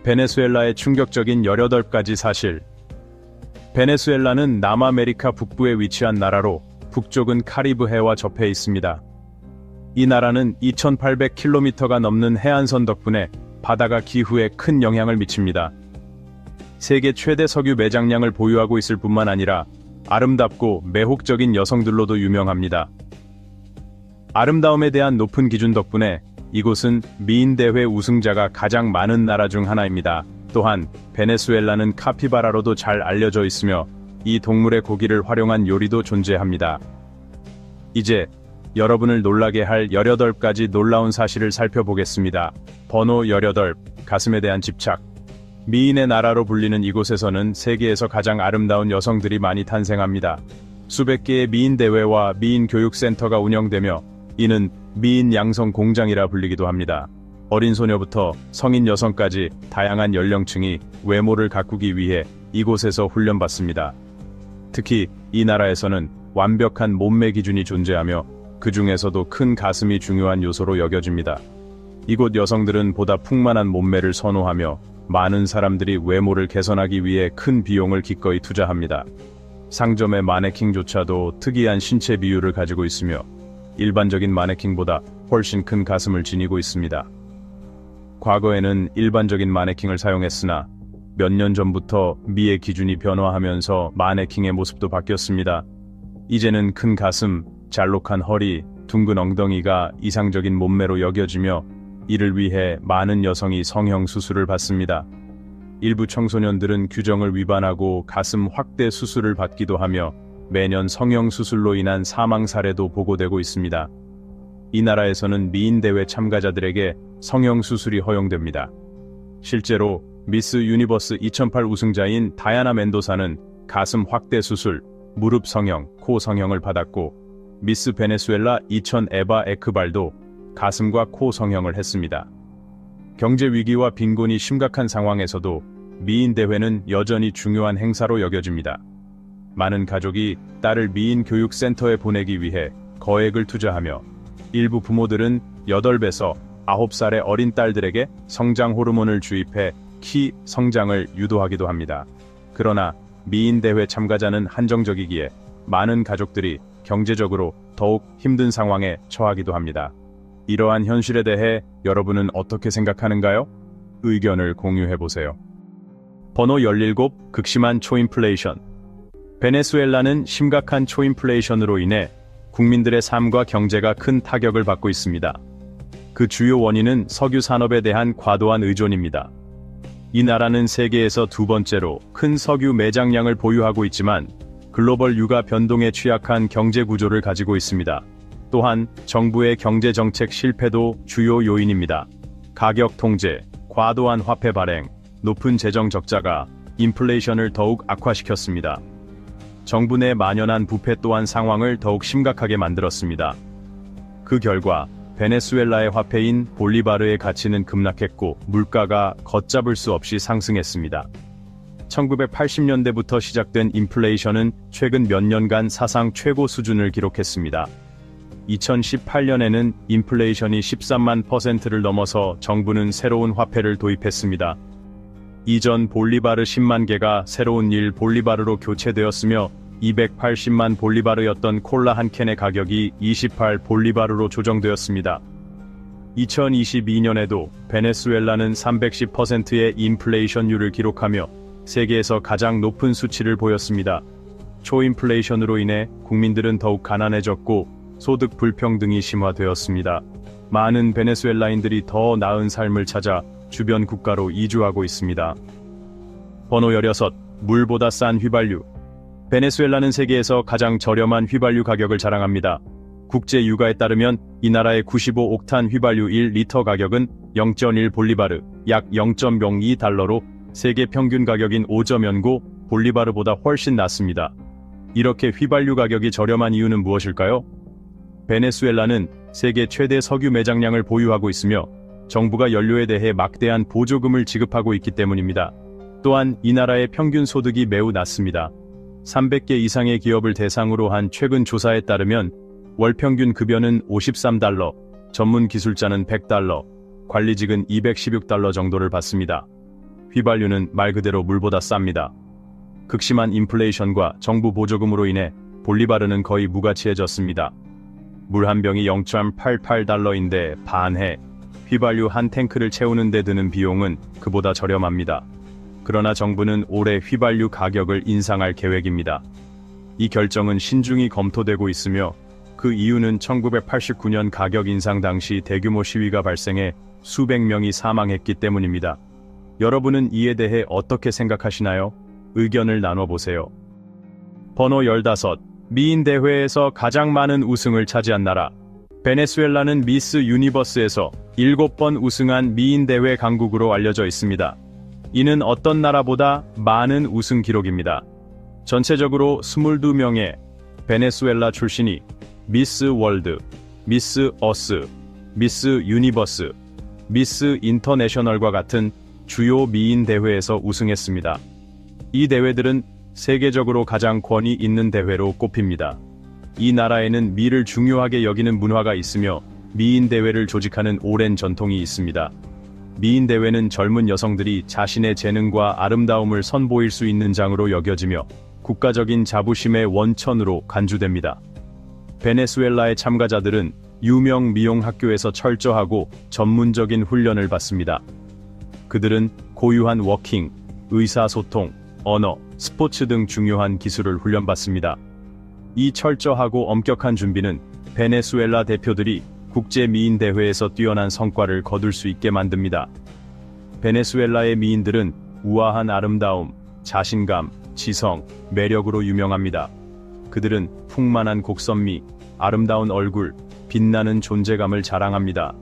베네수엘라의 충격적인 18가지 사실. 베네수엘라는 남아메리카 북부에 위치한 나라로 북쪽은 카리브 해와 접해 있습니다. 이 나라는 2800km가 넘는 해안선 덕분에 바다가 기후에 큰 영향을 미칩니다. 세계 최대 석유 매장량을 보유하고 있을 뿐만 아니라 아름답고 매혹적인 여성들로도 유명합니다. 아름다움에 대한 높은 기준 덕분에 이곳은 미인대회 우승자가 가장 많은 나라 중 하나입니다. 또한 베네수엘라는 카피바라로도 잘 알려져 있으며 이 동물의 고기를 활용한 요리도 존재합니다. 이제 여러분을 놀라게 할 18가지 놀라운 사실을 살펴보겠습니다. 번호 18. 가슴에 대한 집착. 미인의 나라로 불리는 이곳에서는 세계에서 가장 아름다운 여성들이 많이 탄생합니다. 수백 개의 미인 대회와 미인 교육센터가 운영되며 이는 미인 양성 공장이라 불리기도 합니다. 어린 소녀부터 성인 여성까지 다양한 연령층이 외모를 가꾸기 위해 이곳에서 훈련받습니다. 특히 이 나라에서는 완벽한 몸매 기준이 존재하며 그 중에서도 큰 가슴이 중요한 요소로 여겨집니다. 이곳 여성들은 보다 풍만한 몸매를 선호하며 많은 사람들이 외모를 개선하기 위해 큰 비용을 기꺼이 투자합니다. 상점의 마네킹조차도 특이한 신체 비율을 가지고 있으며 일반적인 마네킹보다 훨씬 큰 가슴을 지니고 있습니다. 과거에는 일반적인 마네킹을 사용했으나 몇 년 전부터 미의 기준이 변화하면서 마네킹의 모습도 바뀌었습니다. 이제는 큰 가슴, 잘록한 허리, 둥근 엉덩이가 이상적인 몸매로 여겨지며 이를 위해 많은 여성이 성형 수술을 받습니다. 일부 청소년들은 규정을 위반하고 가슴 확대 수술을 받기도 하며 매년 성형 수술로 인한 사망 사례도 보고되고 있습니다. 이 나라에서는 미인 대회 참가자들에게 성형 수술이 허용됩니다. 실제로 미스 유니버스 2008 우승자인 다야나 멘도사는 가슴 확대 수술, 무릎 성형, 코 성형을 받았고 미스 베네수엘라 2000 에바 에크발도 가슴과 코 성형을 했습니다. 경제 위기와 빈곤이 심각한 상황에서도 미인 대회는 여전히 중요한 행사로 여겨집니다. 많은 가족이 딸을 미인 교육센터에 보내기 위해 거액을 투자하며 일부 부모들은 8배서 9살의 어린 딸들에게 성장 호르몬을 주입해 키 성장을 유도하기도 합니다. 그러나 미인 대회 참가자는 한정적이기에 많은 가족들이 경제적으로 더욱 힘든 상황에 처하기도 합니다. 이러한 현실에 대해 여러분은 어떻게 생각하는가요? 의견을 공유해보세요. 번호 17. 극심한 초인플레이션. 베네수엘라는 심각한 초인플레이션으로 인해 국민들의 삶과 경제가 큰 타격을 받고 있습니다. 그 주요 원인은 석유 산업에 대한 과도한 의존입니다. 이 나라는 세계에서 두 번째로 큰 석유 매장량을 보유하고 있지만 글로벌 유가 변동에 취약한 경제 구조를 가지고 있습니다. 또한 정부의 경제 정책 실패도 주요 요인입니다. 가격 통제, 과도한 화폐 발행, 높은 재정 적자가 인플레이션을 더욱 악화시켰습니다. 정부 내 만연한 부패 또한 상황을 더욱 심각하게 만들었습니다. 그 결과 베네수엘라의 화폐인 볼리바르의 가치는 급락했고 물가가 걷잡을 수 없이 상승했습니다. 1980년대부터 시작된 인플레이션은 최근 몇 년간 사상 최고 수준을 기록했습니다. 2018년에는 인플레이션이 13만 %를 넘어서 정부는 새로운 화폐를 도입했습니다. 이전 볼리바르 10만 개가 새로운 1 볼리바르로 교체되었으며 280만 볼리바르였던 콜라 한 캔의 가격이 28 볼리바르로 조정되었습니다. 2022년에도 베네수엘라는 310%의 인플레이션율을 기록하며 세계에서 가장 높은 수치를 보였습니다. 초인플레이션으로 인해 국민들은 더욱 가난해졌고 소득 불평등이 심화되었습니다. 많은 베네수엘라인들이 더 나은 삶을 찾아 주변 국가로 이주하고 있습니다. 번호 16. 물보다 싼 휘발유. 베네수엘라는 세계에서 가장 저렴한 휘발유 가격을 자랑합니다. 국제 유가에 따르면 이 나라의 95옥탄 휘발유 1리터 가격은 0.1 볼리바르, 약 0.02달러로 세계 평균 가격인 5.09 볼리바르보다 훨씬 낮습니다. 이렇게 휘발유 가격이 저렴한 이유는 무엇일까요? 베네수엘라는 세계 최대 석유 매장량을 보유하고 있으며 정부가 연료에 대해 막대한 보조금을 지급하고 있기 때문입니다. 또한 이 나라의 평균 소득이 매우 낮습니다. 300개 이상의 기업을 대상으로 한 최근 조사에 따르면 월 평균 급여는 53달러, 전문 기술자는 100달러, 관리직은 216달러 정도를 받습니다. 휘발유는 말 그대로 물보다 쌉니다. 극심한 인플레이션과 정부 보조금으로 인해 볼리바르는 거의 무가치해졌습니다. 물 한 병이 0.88달러인데 반해 휘발유 한 탱크를 채우는 데 드는 비용은 그보다 저렴합니다. 그러나 정부는 올해 휘발유 가격을 인상할 계획입니다. 이 결정은 신중히 검토되고 있으며 그 이유는 1989년 가격 인상 당시 대규모 시위가 발생해 수백 명이 사망했기 때문입니다. 여러분은 이에 대해 어떻게 생각하시나요? 의견을 나눠보세요. 번호 15. 미인 대회에서 가장 많은 우승을 차지한 나라. 베네수엘라는 미스 유니버스에서 7번 우승한 미인 대회 강국으로 알려져 있습니다. 이는 어떤 나라보다 많은 우승 기록입니다. 전체적으로 22명의 베네수엘라 출신이 미스 월드, 미스 어스, 미스 유니버스, 미스 인터내셔널과 같은 주요 미인 대회에서 우승했습니다. 이 대회들은 세계적으로 가장 권위 있는 대회로 꼽힙니다. 이 나라에는 미를 중요하게 여기는 문화가 있으며 미인 대회를 조직하는 오랜 전통이 있습니다. 미인 대회는 젊은 여성들이 자신의 재능과 아름다움을 선보일 수 있는 장으로 여겨지며 국가적인 자부심의 원천으로 간주됩니다. 베네수엘라의 참가자들은 유명 미용 학교에서 철저하고 전문적인 훈련을 받습니다. 그들은 고유한 워킹, 의사소통, 언어, 스포츠 등 중요한 기술을 훈련받습니다. 이 철저하고 엄격한 준비는 베네수엘라 대표들이 국제 미인 대회에서 뛰어난 성과를 거둘 수 있게 만듭니다. 베네수엘라의 미인들은 우아한 아름다움, 자신감, 지성, 매력으로 유명합니다. 그들은 풍만한 곡선미, 아름다운 얼굴, 빛나는 존재감을 자랑합니다.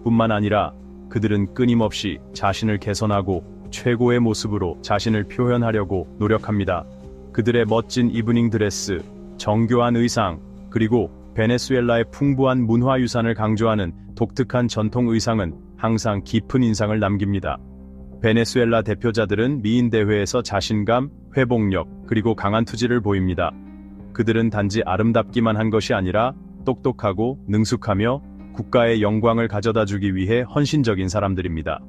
뿐만 아니라 그들은 끊임없이 자신을 개선하고 최고의 모습으로 자신을 표현하려고 노력합니다. 그들의 멋진 이브닝 드레스, 정교한 의상, 그리고 베네수엘라의 풍부한 문화유산을 강조하는 독특한 전통 의상은 항상 깊은 인상을 남깁니다. 베네수엘라 대표자들은 미인 대회에서 자신감, 회복력, 그리고 강한 투지를 보입니다. 그들은 단지 아름답기만 한 것이 아니라 똑똑하고 능숙하며 국가의 영광을 가져다 주기 위해 헌신적인 사람들입니다.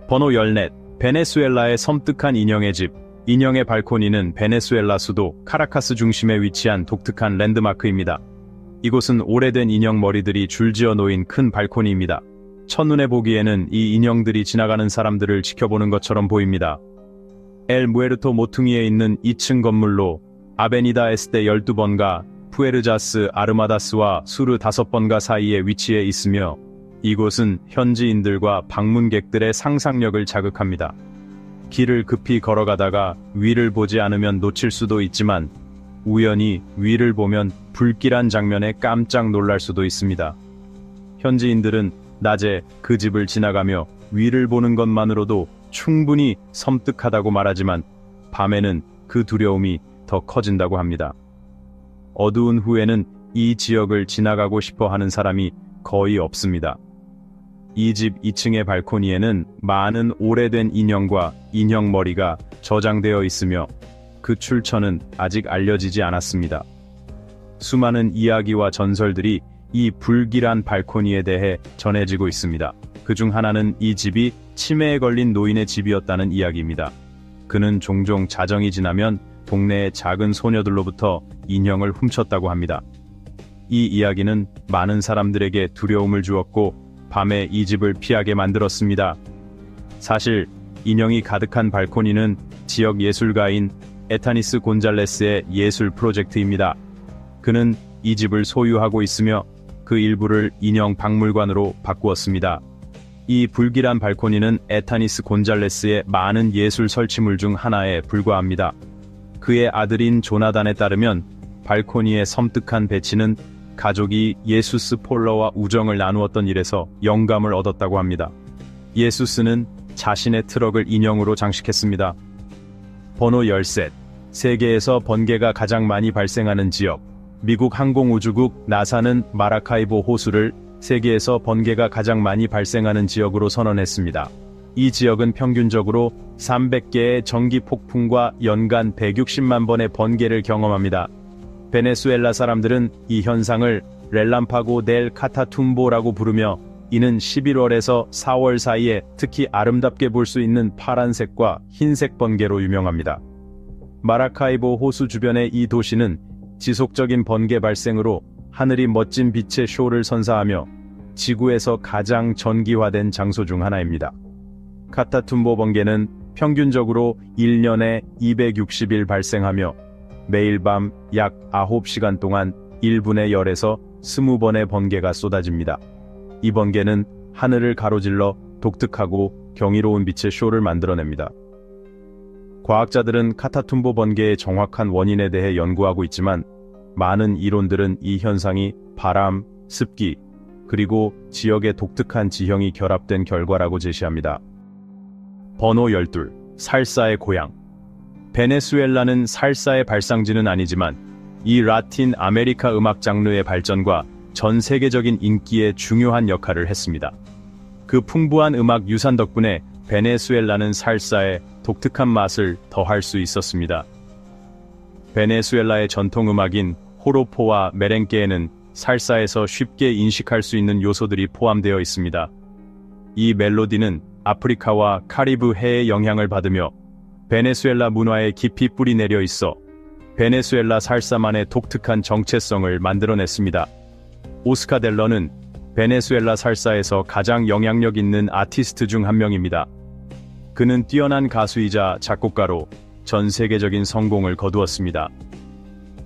번호 14. 베네수엘라의 섬뜩한 인형의 집. 인형의 발코니는 베네수엘라 수도 카라카스 중심에 위치한 독특한 랜드마크입니다. 이곳은 오래된 인형 머리들이 줄지어 놓인 큰 발코니입니다. 첫눈에 보기에는 이 인형들이 지나가는 사람들을 지켜보는 것처럼 보입니다. 엘 무에르토 모퉁이에 있는 2층 건물로 아베니다 에스테 12번가 푸에르자스 아르마다스와 수르 5번가 사이에 위치해 있으며 이곳은 현지인들과 방문객들의 상상력을 자극합니다. 길을 급히 걸어가다가 위를 보지 않으면 놓칠 수도 있지만 우연히 위를 보면 불길한 장면에 깜짝 놀랄 수도 있습니다. 현지인들은 낮에 그 집을 지나가며 위를 보는 것만으로도 충분히 섬뜩하다고 말하지만 밤에는 그 두려움이 더 커진다고 합니다. 어두운 후에는 이 지역을 지나가고 싶어 하는 사람이 거의 없습니다. 이 집 2층의 발코니에는 많은 오래된 인형과 인형 머리가 저장되어 있으며 그 출처는 아직 알려지지 않았습니다. 수많은 이야기와 전설들이 이 불길한 발코니에 대해 전해지고 있습니다. 그중 하나는 이 집이 치매에 걸린 노인의 집이었다는 이야기입니다. 그는 종종 자정이 지나면 동네의 작은 소녀들로부터 인형을 훔쳤다고 합니다. 이 이야기는 많은 사람들에게 두려움을 주었고 밤에 이 집을 피하게 만들었습니다. 사실 인형이 가득한 발코니는 지역 예술가인 에타니스 곤잘레스의 예술 프로젝트입니다. 그는 이 집을 소유하고 있으며 그 일부를 인형 박물관으로 바꾸었습니다. 이 불길한 발코니는 에타니스 곤잘레스의 많은 예술 설치물 중 하나에 불과합니다. 그의 아들인 조나단에 따르면 발코니의 섬뜩한 배치는 가족이 예수스 폴러와 우정을 나누었던 일에서 영감을 얻었다고 합니다. 예수스는 자신의 트럭을 인형으로 장식했습니다. 번호 13. 세계에서 번개가 가장 많이 발생하는 지역. 미국 항공우주국 나사는 마라카이보 호수를 세계에서 번개가 가장 많이 발생하는 지역으로 선언했습니다. 이 지역은 평균적으로 300개의 전기 폭풍과 연간 160만 번의 번개를 경험합니다. 베네수엘라 사람들은 이 현상을 렐람파고 델 카타툼보라고 부르며 이는 11월에서 4월 사이에 특히 아름답게 볼 수 있는 파란색과 흰색 번개로 유명합니다. 마라카이보 호수 주변의 이 도시는 지속적인 번개 발생으로 하늘이 멋진 빛의 쇼를 선사하며 지구에서 가장 전기화된 장소 중 하나입니다. 카타툼보 번개는 평균적으로 1년에 260일 발생하며 매일 밤 약 9시간 동안 1분의 열에서 20번의 번개가 쏟아집니다. 이 번개는 하늘을 가로질러 독특하고 경이로운 빛의 쇼를 만들어냅니다. 과학자들은 카타툼보 번개의 정확한 원인에 대해 연구하고 있지만 많은 이론들은 이 현상이 바람, 습기, 그리고 지역의 독특한 지형이 결합된 결과라고 제시합니다. 번호 12. 살사의 고향. 베네수엘라는 살사의 발상지는 아니지만 이 라틴 아메리카 음악 장르의 발전과 전 세계적인 인기에 중요한 역할을 했습니다. 그 풍부한 음악 유산 덕분에 베네수엘라는 살사의 독특한 맛을 더할 수 있었습니다. 베네수엘라의 전통 음악인 호로포와 메렝게에는 살사에서 쉽게 인식할 수 있는 요소들이 포함되어 있습니다. 이 멜로디는 아프리카와 카리브 해의 영향을 받으며 베네수엘라 문화에 깊이 뿌리 내려 있어 베네수엘라 살사만의 독특한 정체성을 만들어냈습니다. 오스카 델러는 베네수엘라 살사에서 가장 영향력 있는 아티스트 중 한 명입니다. 그는 뛰어난 가수이자 작곡가로 전 세계적인 성공을 거두었습니다.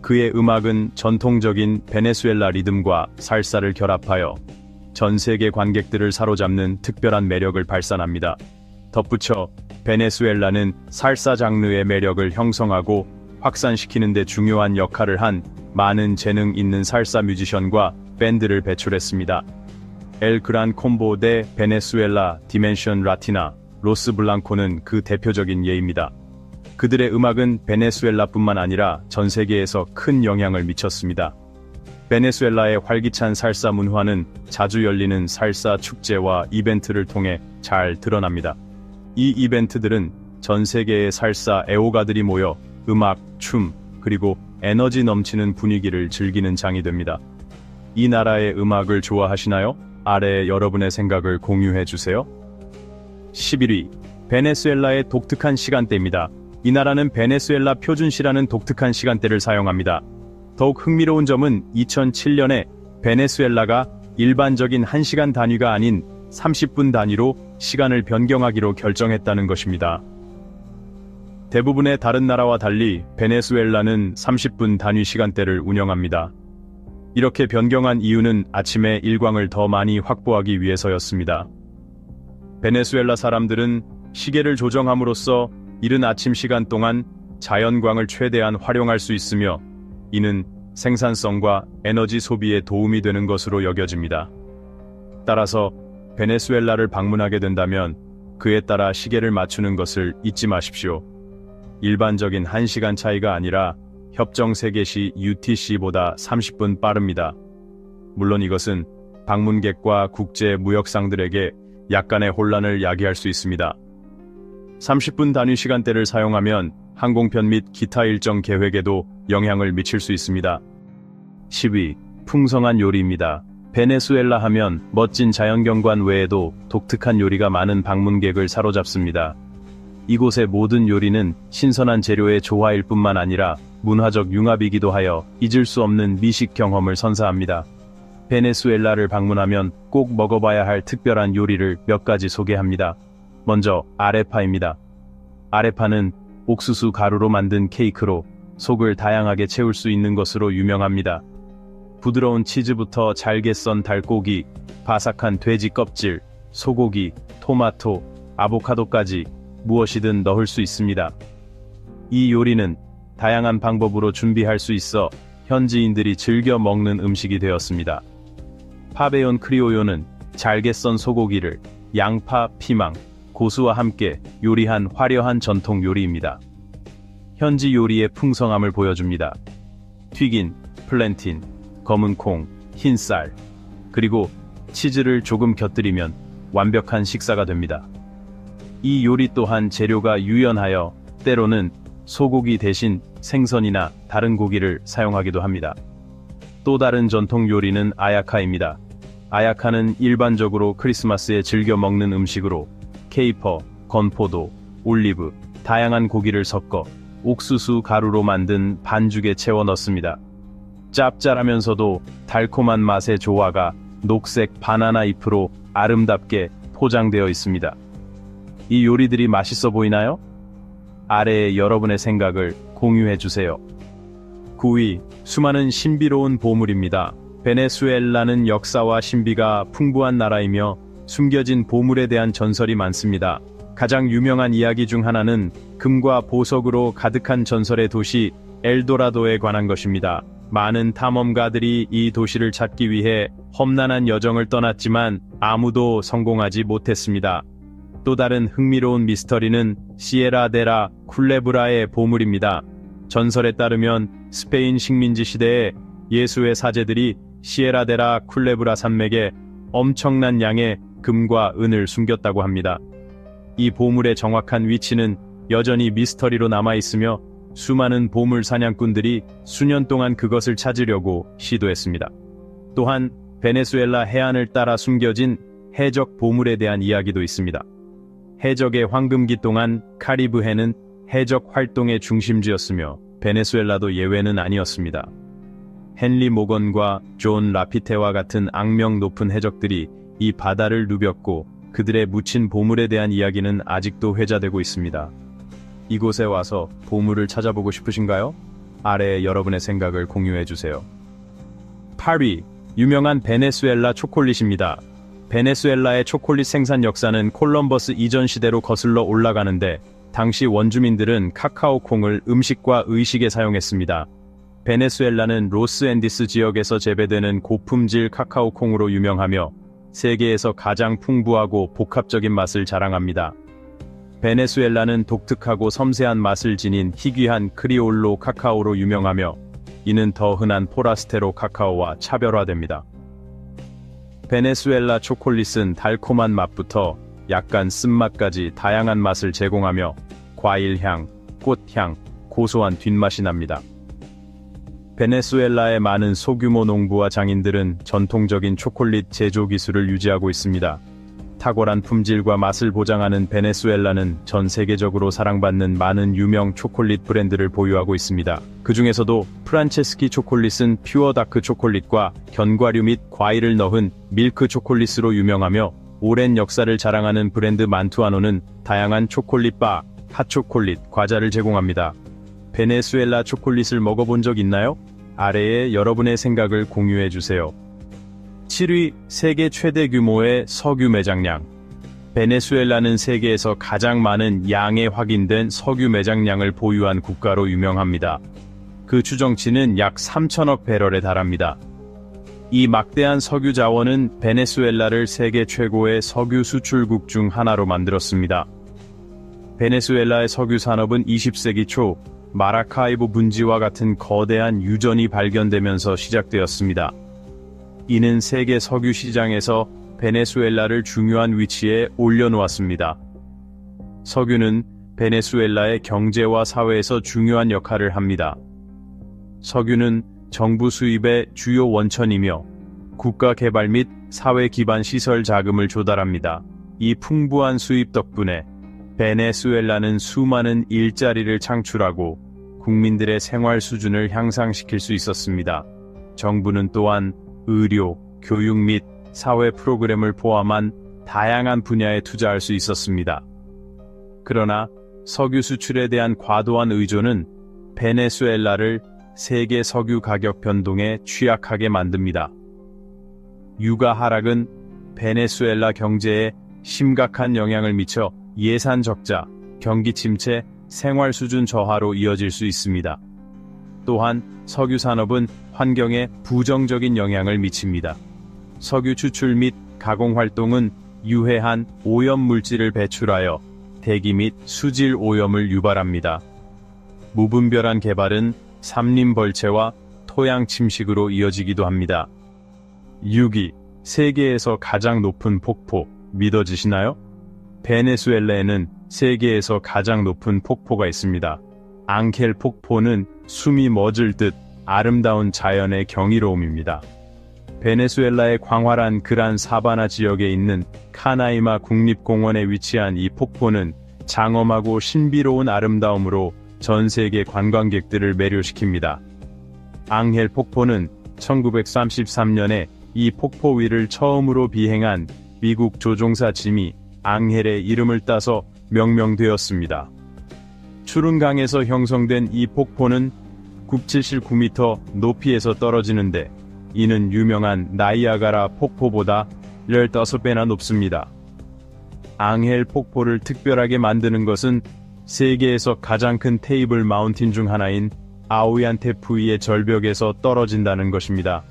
그의 음악은 전통적인 베네수엘라 리듬과 살사를 결합하여 전 세계 관객들을 사로잡는 특별한 매력을 발산합니다. 덧붙여 베네수엘라는 살사 장르의 매력을 형성하고 확산시키는 데 중요한 역할을 한 많은 재능 있는 살사 뮤지션과 밴드를 배출했습니다. 엘 그란 콤보 데 베네수엘라 디멘션 라티나 로스 블랑코는 그 대표적인 예입니다. 그들의 음악은 베네수엘라뿐만 아니라 전 세계에서 큰 영향을 미쳤습니다. 베네수엘라의 활기찬 살사 문화는 자주 열리는 살사 축제와 이벤트를 통해 잘 드러납니다. 이 이벤트들은 전 세계의 살사 애호가들이 모여 음악, 춤, 그리고 에너지 넘치는 분위기를 즐기는 장이 됩니다. 이 나라의 음악을 좋아하시나요? 아래 여러분의 생각을 공유해 주세요. 11위. 베네수엘라의 독특한 시간대입니다. 이 나라는 베네수엘라 표준시라는 독특한 시간대를 사용합니다. 더욱 흥미로운 점은 2007년에 베네수엘라가 일반적인 1시간 단위가 아닌 30분 단위로 시간을 변경하기로 결정했다는 것입니다. 대부분의 다른 나라와 달리 베네수엘라는 30분 단위 시간대를 운영합니다. 이렇게 변경한 이유는 아침에 일광을 더 많이 확보하기 위해서였습니다. 베네수엘라 사람들은 시계를 조정함으로써 이른 아침 시간 동안 자연광을 최대한 활용할 수 있으며 이는 생산성과 에너지 소비에 도움이 되는 것으로 여겨집니다. 따라서 베네수엘라를 방문하게 된다면 그에 따라 시계를 맞추는 것을 잊지 마십시오. 일반적인 1시간 차이가 아니라 협정 세계시 UTC보다 30분 빠릅니다. 물론 이것은 방문객과 국제 무역상들에게 약간의 혼란을 야기할 수 있습니다. 30분 단위 시간대를 사용하면 항공편 및 기타 일정 계획에도 영향을 미칠 수 있습니다. 10위. 풍성한 요리입니다. 베네수엘라 하면 멋진 자연경관 외에도 독특한 요리가 많은 방문객을 사로잡습니다. 이곳의 모든 요리는 신선한 재료의 조화일 뿐만 아니라 문화적 융합이기도 하여 잊을 수 없는 미식 경험을 선사합니다. 베네수엘라를 방문하면 꼭 먹어봐야 할 특별한 요리를 몇 가지 소개합니다. 먼저 아레파입니다. 아레파는 옥수수 가루로 만든 케이크로 속을 다양하게 채울 수 있는 것으로 유명합니다. 부드러운 치즈부터 잘게 썬 닭고기, 바삭한 돼지 껍질, 소고기, 토마토, 아보카도까지 무엇이든 넣을 수 있습니다. 이 요리는 다양한 방법으로 준비할 수 있어 현지인들이 즐겨 먹는 음식이 되었습니다. 파베온 크리오요는 잘게 썬 소고기를 양파, 피망, 고수와 함께 요리한 화려한 전통 요리입니다. 현지 요리의 풍성함을 보여줍니다. 튀긴, 플랜틴, 검은 콩, 흰쌀, 그리고 치즈를 조금 곁들이면 완벽한 식사가 됩니다. 이 요리 또한 재료가 유연하여 때로는 소고기 대신 생선이나 다른 고기를 사용하기도 합니다. 또 다른 전통 요리는 아야카입니다. 아야카는 일반적으로 크리스마스에 즐겨 먹는 음식으로 케이퍼, 건포도, 올리브, 다양한 고기를 섞어 옥수수 가루로 만든 반죽에 채워 넣습니다. 짭짤하면서도 달콤한 맛의 조화가 녹색 바나나 잎으로 아름답게 포장되어 있습니다. 이 요리들이 맛있어 보이나요? 아래에 여러분의 생각을 공유해 주세요. 9위, 수많은 신비로운 보물입니다. 베네수엘라는 역사와 신비가 풍부한 나라이며 숨겨진 보물에 대한 전설이 많습니다. 가장 유명한 이야기 중 하나는 금과 보석으로 가득한 전설의 도시 엘도라도에 관한 것입니다. 많은 탐험가들이 이 도시를 찾기 위해 험난한 여정을 떠났지만 아무도 성공하지 못했습니다. 또 다른 흥미로운 미스터리는 시에라데라 쿨레브라의 보물입니다. 전설에 따르면 스페인 식민지 시대에 예수의 사제들이 시에라데라 쿨레브라 산맥에 엄청난 양의 금과 은을 숨겼다고 합니다. 이 보물의 정확한 위치는 여전히 미스터리로 남아있으며 수많은 보물 사냥꾼들이 수년 동안 그것을 찾으려고 시도했습니다. 또한 베네수엘라 해안을 따라 숨겨진 해적 보물에 대한 이야기도 있습니다. 해적의 황금기 동안 카리브해는 해적 활동의 중심지였으며 베네수엘라도 예외는 아니었습니다. 헨리 모건과 존 라피테와 같은 악명 높은 해적들이 이 바다를 누볐고 그들의 묻힌 보물에 대한 이야기는 아직도 회자되고 있습니다. 이곳에 와서 보물을 찾아보고 싶으신가요? 아래에 여러분의 생각을 공유해주세요. 8위, 유명한 베네수엘라 초콜릿입니다. 베네수엘라의 초콜릿 생산 역사는 콜럼버스 이전 시대로 거슬러 올라가는데 당시 원주민들은 카카오콩을 음식과 의식에 사용했습니다. 베네수엘라는 로스앤디스 지역에서 재배되는 고품질 카카오콩으로 유명하며 세계에서 가장 풍부하고 복합적인 맛을 자랑합니다. 베네수엘라는 독특하고 섬세한 맛을 지닌 희귀한 크리올로 카카오로 유명하며 이는 더 흔한 포라스테로 카카오와 차별화됩니다. 베네수엘라 초콜릿은 달콤한 맛부터 약간 쓴맛까지 다양한 맛을 제공하며 과일향, 꽃향, 고소한 뒷맛이 납니다. 베네수엘라의 많은 소규모 농부와 장인들은 전통적인 초콜릿 제조 기술을 유지하고 있습니다. 탁월한 품질과 맛을 보장하는 베네수엘라는 전 세계적으로 사랑받는 많은 유명 초콜릿 브랜드를 보유하고 있습니다. 그 중에서도 프란체스키 초콜릿은 퓨어 다크 초콜릿과 견과류 및 과일을 넣은 밀크 초콜릿으로 유명하며 오랜 역사를 자랑하는 브랜드 만투아노는 다양한 초콜릿바, 핫초콜릿, 과자를 제공합니다. 베네수엘라 초콜릿을 먹어본 적 있나요? 아래에 여러분의 생각을 공유해주세요. 7위, 세계 최대 규모의 석유 매장량. 베네수엘라는 세계에서 가장 많은 양의 확인된 석유 매장량을 보유한 국가로 유명합니다. 그 추정치는 약 3천억 배럴에 달합니다. 이 막대한 석유 자원은 베네수엘라를 세계 최고의 석유 수출국 중 하나로 만들었습니다. 베네수엘라의 석유 산업은 20세기 초 마라카이보 분지와 같은 거대한 유전이 발견되면서 시작되었습니다. 이는 세계 석유 시장에서 베네수엘라를 중요한 위치에 올려놓았습니다. 석유는 베네수엘라의 경제와 사회에서 중요한 역할을 합니다. 석유는 정부 수입의 주요 원천이며 국가 개발 및 사회 기반 시설 자금을 조달합니다. 이 풍부한 수입 덕분에 베네수엘라는 수많은 일자리를 창출하고 국민들의 생활 수준을 향상시킬 수 있었습니다. 정부는 또한 의료, 교육 및 사회 프로그램을 포함한 다양한 분야에 투자할 수 있었습니다. 그러나 석유 수출에 대한 과도한 의존은 베네수엘라를 세계 석유 가격 변동에 취약하게 만듭니다. 유가 하락은 베네수엘라 경제에 심각한 영향을 미쳐 예산 적자, 경기 침체, 생활 수준 저하로 이어질 수 있습니다. 또한 석유 산업은 환경에 부정적인 영향을 미칩니다. 석유 추출 및 가공 활동은 유해한 오염 물질을 배출하여 대기 및 수질 오염을 유발합니다. 무분별한 개발은 산림 벌채와 토양 침식으로 이어지기도 합니다. 6위, 세계에서 가장 높은 폭포, 믿어지시나요? 베네수엘라에는 세계에서 가장 높은 폭포가 있습니다. 앙켈 폭포는 숨이 멎을 듯 아름다운 자연의 경이로움입니다. 베네수엘라의 광활한 그란 사바나 지역에 있는 카나이마 국립공원에 위치한 이 폭포는 장엄하고 신비로운 아름다움으로 전 세계 관광객들을 매료시킵니다. 앙헬 폭포는 1933년에 이 폭포 위를 처음으로 비행한 미국 조종사 짐이 앙헬의 이름을 따서 명명되었습니다. 추룬강에서 형성된 이 폭포는 979m 높이에서 떨어지는데 이는 유명한 나이아가라 폭포보다 15배나 높습니다. 앙헬 폭포를 특별하게 만드는 것은 세계에서 가장 큰 테이블 마운틴 중 하나인 아오얀테푸이의 절벽에서 떨어진다는 것입니다.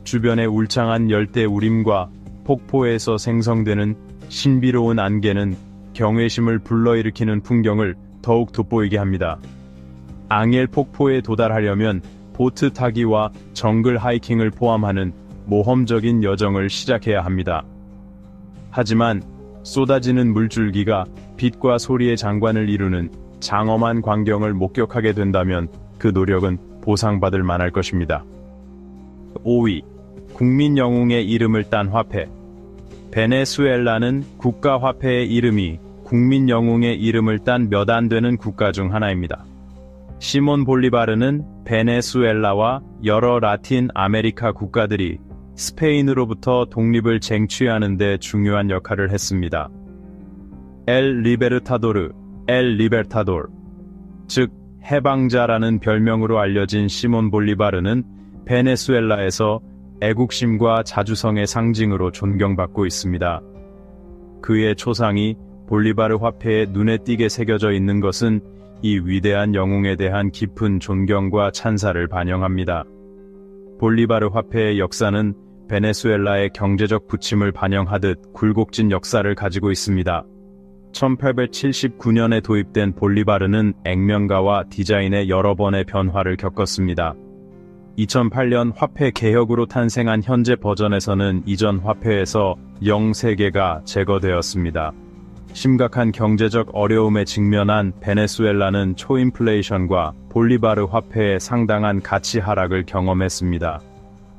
주변의 울창한 열대 우림과 폭포에서 생성되는 신비로운 안개는 경외심을 불러일으키는 풍경을 더욱 돋보이게 합니다. 앙헬 폭포에 도달하려면 보트 타기와 정글 하이킹을 포함하는 모험적인 여정을 시작해야 합니다. 하지만 쏟아지는 물줄기가 빛과 소리의 장관을 이루는 장엄한 광경을 목격하게 된다면 그 노력은 보상받을 만할 것입니다. 5위. 국민 영웅의 이름을 딴 화폐. 베네수엘라는 국가화폐의 이름이 국민 영웅의 이름을 딴 몇 안 되는 국가 중 하나입니다. 시몬 볼리바르는 베네수엘라와 여러 라틴 아메리카 국가들이 스페인으로부터 독립을 쟁취하는 데 중요한 역할을 했습니다. 엘 리베르타도르, 엘 리베르타돌, 즉 해방자라는 별명으로 알려진 시몬 볼리바르는 베네수엘라에서 애국심과 자주성의 상징으로 존경받고 있습니다. 그의 초상이 볼리바르 화폐에 눈에 띄게 새겨져 있는 것은 이 위대한 영웅에 대한 깊은 존경과 찬사를 반영합니다. 볼리바르 화폐의 역사는 베네수엘라의 경제적 부침을 반영하듯 굴곡진 역사를 가지고 있습니다. 1879년에 도입된 볼리바르는 액면가와 디자인의 여러 번의 변화를 겪었습니다. 2008년 화폐 개혁으로 탄생한 현재 버전에서는 이전 화폐에서 0세개가 제거되었습니다. 심각한 경제적 어려움에 직면한 베네수엘라는 초인플레이션과 볼리바르 화폐의 상당한 가치 하락을 경험했습니다.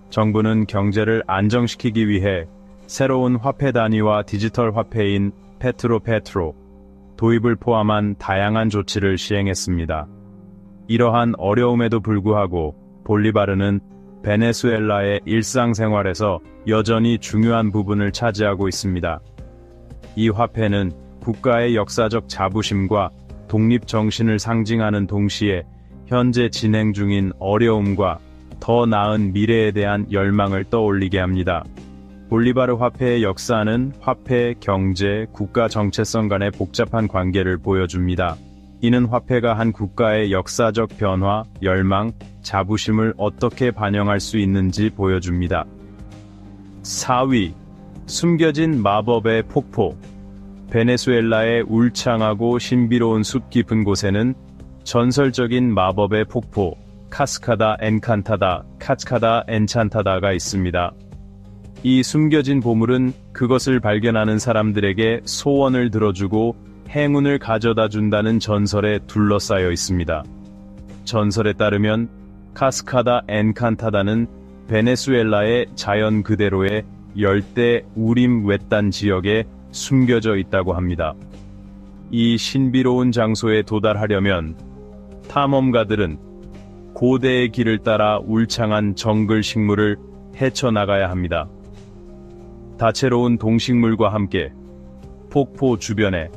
정부는 경제를 안정시키기 위해 새로운 화폐 단위와 디지털 화폐인 페트로 도입을 포함한 다양한 조치를 시행했습니다. 이러한 어려움에도 불구하고 볼리바르는 베네수엘라의 일상생활에서 여전히 중요한 부분을 차지하고 있습니다. 이 화폐는 국가의 역사적 자부심과 독립정신을 상징하는 동시에 현재 진행 중인 어려움과 더 나은 미래에 대한 열망을 떠올리게 합니다. 볼리바르 화폐의 역사는 화폐, 경제, 국가 정체성 간의 복잡한 관계를 보여줍니다. 이는 화폐가 한 국가의 역사적 변화, 열망, 자부심을 어떻게 반영할 수 있는지 보여줍니다. 4위. 숨겨진 마법의 폭포. 베네수엘라의 울창하고 신비로운 숲 깊은 곳에는 전설적인 마법의 폭포, 카스카다 엔찬타다가 있습니다. 이 숨겨진 보물은 그것을 발견하는 사람들에게 소원을 들어주고 행운을 가져다 준다는 전설에 둘러싸여 있습니다. 전설에 따르면 카스카다 엔칸타다는 베네수엘라의 자연 그대로의 열대 우림 외딴 지역에 숨겨져 있다고 합니다. 이 신비로운 장소에 도달하려면 탐험가들은 고대의 길을 따라 울창한 정글 식물을 헤쳐나가야 합니다. 다채로운 동식물과 함께 폭포 주변에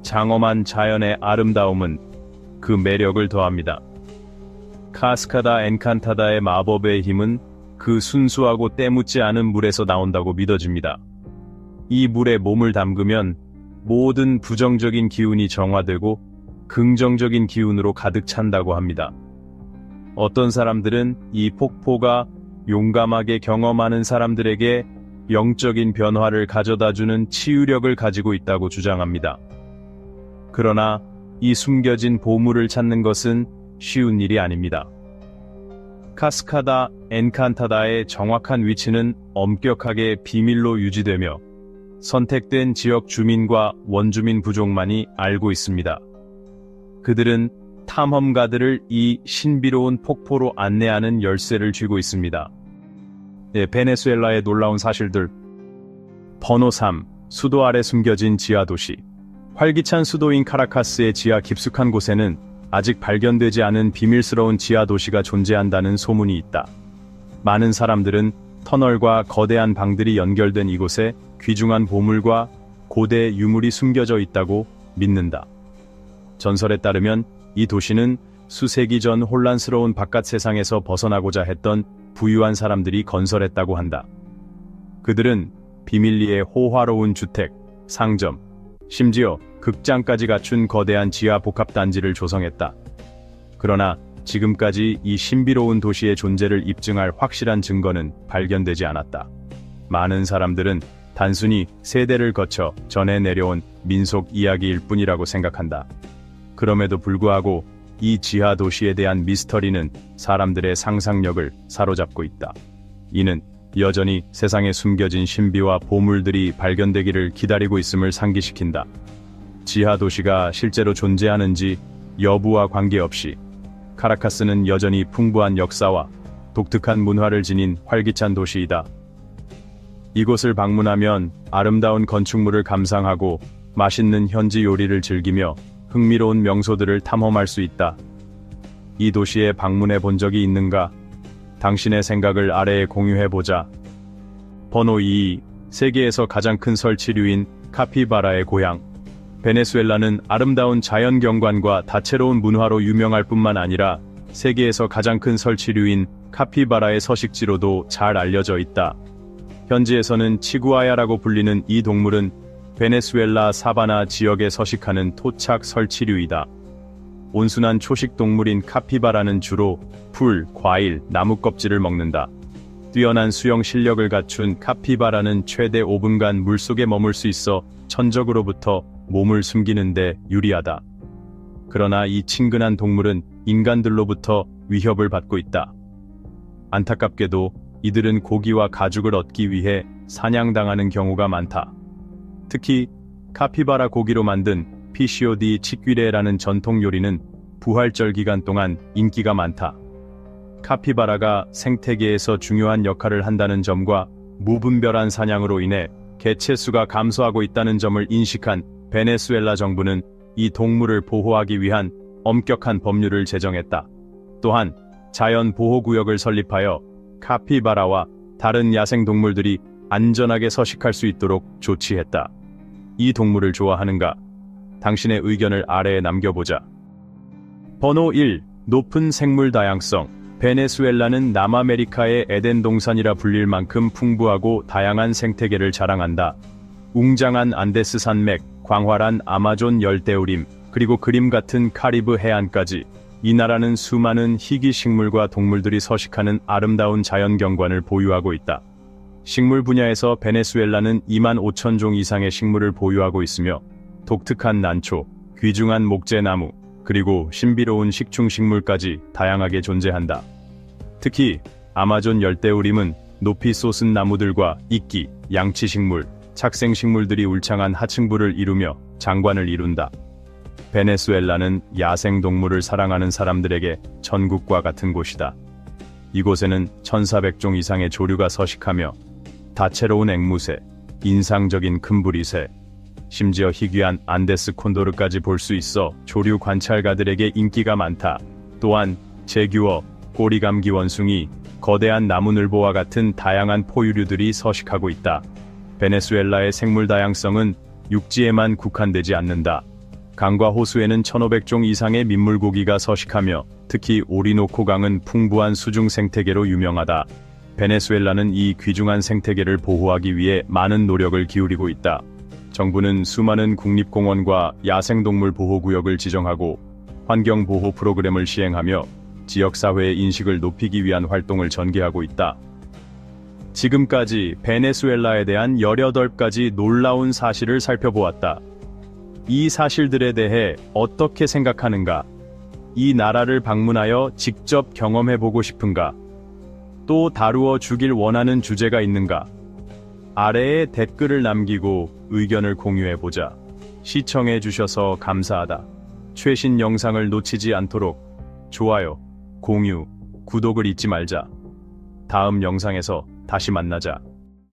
장엄한 자연의 아름다움은 그 매력을 더합니다. 카스카다 엔칸타다의 마법의 힘은 그 순수하고 때묻지 않은 물에서 나온다고 믿어집니다. 이 물에 몸을 담그면 모든 부정적인 기운이 정화되고 긍정적인 기운으로 가득 찬다고 합니다. 어떤 사람들은 이 폭포가 용감하게 경험하는 사람들에게 영적인 변화를 가져다주는 치유력을 가지고 있다고 주장합니다. 그러나 이 숨겨진 보물을 찾는 것은 쉬운 일이 아닙니다. 카스카다 엔칸타다의 정확한 위치는 엄격하게 비밀로 유지되며 선택된 지역 주민과 원주민 부족만이 알고 있습니다. 그들은 탐험가들을 이 신비로운 폭포로 안내하는 열쇠를 쥐고 있습니다. 베네수엘라의 놀라운 사실들. 번호 3. 수도 아래 숨겨진 지하도시. 활기찬 수도인 카라카스의 지하 깊숙한 곳에는 아직 발견되지 않은 비밀스러운 지하도시가 존재한다는 소문이 있다. 많은 사람들은 터널과 거대한 방들이 연결된 이곳에 귀중한 보물과 고대 유물이 숨겨져 있다고 믿는다. 전설에 따르면 이 도시는 수세기 전 혼란스러운 바깥 세상에서 벗어나고자 했던 부유한 사람들이 건설했다고 한다. 그들은 비밀리에 호화로운 주택, 상점, 심지어 극장까지 갖춘 거대한 지하 복합단지를 조성했다. 그러나 지금까지 이 신비로운 도시의 존재를 입증할 확실한 증거는 발견되지 않았다. 많은 사람들은 단순히 세대를 거쳐 전해 내려온 민속 이야기일 뿐이라고 생각한다. 그럼에도 불구하고 이 지하 도시에 대한 미스터리는 사람들의 상상력을 사로잡고 있다. 이는 여전히 세상에 숨겨진 신비와 보물들이 발견되기를 기다리고 있음을 상기시킨다. 지하 도시가 실제로 존재하는지 여부와 관계없이 카라카스는 여전히 풍부한 역사와 독특한 문화를 지닌 활기찬 도시이다. 이곳을 방문하면 아름다운 건축물을 감상하고 맛있는 현지 요리를 즐기며 흥미로운 명소들을 탐험할 수 있다. 이 도시에 방문해 본 적이 있는가? 당신의 생각을 아래에 공유해보자. 번호 2. 세계에서 가장 큰 설치류인 카피바라의 고향. 베네수엘라는 아름다운 자연경관과 다채로운 문화로 유명할 뿐만 아니라 세계에서 가장 큰 설치류인 카피바라의 서식지로도 잘 알려져 있다. 현지에서는 치구아야라고 불리는 이 동물은 베네수엘라 사바나 지역에 서식하는 토착 설치류이다. 온순한 초식 동물인 카피바라는 주로 풀, 과일, 나무 껍질을 먹는다. 뛰어난 수영 실력을 갖춘 카피바라는 최대 5분간 물속에 머물 수 있어 천적으로부터 몸을 숨기는 데 유리하다. 그러나 이 친근한 동물은 인간들로부터 위협을 받고 있다. 안타깝게도 이들은 고기와 가죽을 얻기 위해 사냥당하는 경우가 많다. 특히 카피바라 고기로 만든 피시오디 치퀴레라는 전통 요리는 부활절 기간 동안 인기가 많다. 카피바라가 생태계에서 중요한 역할을 한다는 점과 무분별한 사냥으로 인해 개체 수가 감소하고 있다는 점을 인식한 베네수엘라 정부는 이 동물을 보호하기 위한 엄격한 법률을 제정했다. 또한 자연보호구역을 설립하여 카피바라와 다른 야생동물들이 안전하게 서식할 수 있도록 조치했다. 이 동물을 좋아하는가? 당신의 의견을 아래에 남겨보자. 번호 1. 높은 생물 다양성. 베네수엘라는 남아메리카의 에덴 동산이라 불릴 만큼 풍부하고 다양한 생태계를 자랑한다. 웅장한 안데스 산맥, 광활한 아마존 열대우림, 그리고 그림 같은 카리브 해안까지 이 나라는 수많은 희귀 식물과 동물들이 서식하는 아름다운 자연경관을 보유하고 있다. 식물 분야에서 베네수엘라는 2만 5천 종 이상의 식물을 보유하고 있으며 독특한 난초, 귀중한 목재나무, 그리고 신비로운 식충식물까지 다양하게 존재한다. 특히 아마존 열대우림은 높이 솟은 나무들과 이끼, 양치식물, 착생식물들이 울창한 하층부를 이루며 장관을 이룬다. 베네수엘라는 야생동물을 사랑하는 사람들에게 천국과 같은 곳이다. 이곳에는 1400종 이상의 조류가 서식하며 다채로운 앵무새, 인상적인 큰부리새, 심지어 희귀한 안데스 콘도르까지 볼 수 있어 조류 관찰가들에게 인기가 많다. 또한 제규어, 꼬리감기 원숭이, 거대한 나무늘보와 같은 다양한 포유류들이 서식하고 있다. 베네수엘라의 생물 다양성은 육지에만 국한되지 않는다. 강과 호수에는 1500종 이상의 민물고기가 서식하며 특히 오리노코 강은 풍부한 수중 생태계로 유명하다. 베네수엘라는 이 귀중한 생태계를 보호하기 위해 많은 노력을 기울이고 있다. 정부는 수많은 국립공원과 야생동물 보호구역을 지정하고 환경보호 프로그램을 시행하며 지역사회의 인식을 높이기 위한 활동을 전개하고 있다. 지금까지 베네수엘라에 대한 18가지 놀라운 사실을 살펴보았다. 이 사실들에 대해 어떻게 생각하는가? 이 나라를 방문하여 직접 경험해보고 싶은가? 또 다루어 주길 원하는 주제가 있는가? 아래에 댓글을 남기고 의견을 공유해보자. 시청해주셔서 감사하다. 최신 영상을 놓치지 않도록 좋아요, 공유, 구독을 잊지 말자. 다음 영상에서 다시 만나자.